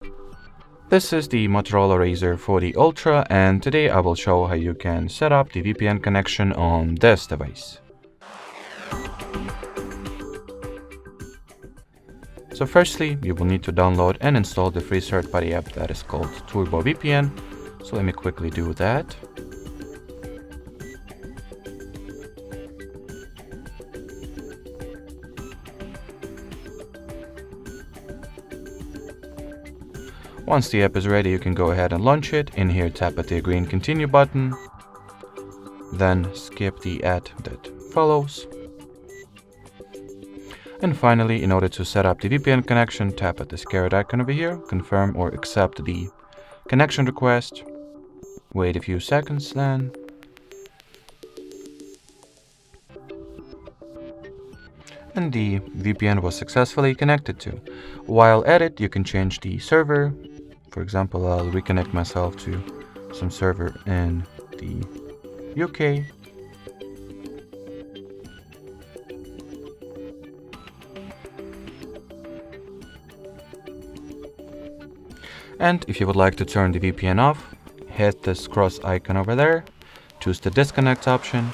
This is the Motorola Razr 40 Ultra, and today I will show how you can set up the VPN connection on this device. So firstly, you will need to download and install the free third-party app that is called TurboVPN. So let me quickly do that. Once the app is ready, you can go ahead and launch it. In here, tap at the green continue button, then skip the ad that follows. And finally, in order to set up the VPN connection, tap at this caret icon over here, confirm or accept the connection request. Wait a few seconds then. And the VPN was successfully connected to. While at it, you can change the server. For example, I'll reconnect myself to some server in the UK. And if you would like to turn the VPN off, hit this cross icon over there, choose the disconnect option,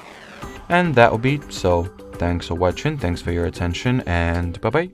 and that will be so. Thanks for watching, thanks for your attention, and bye bye.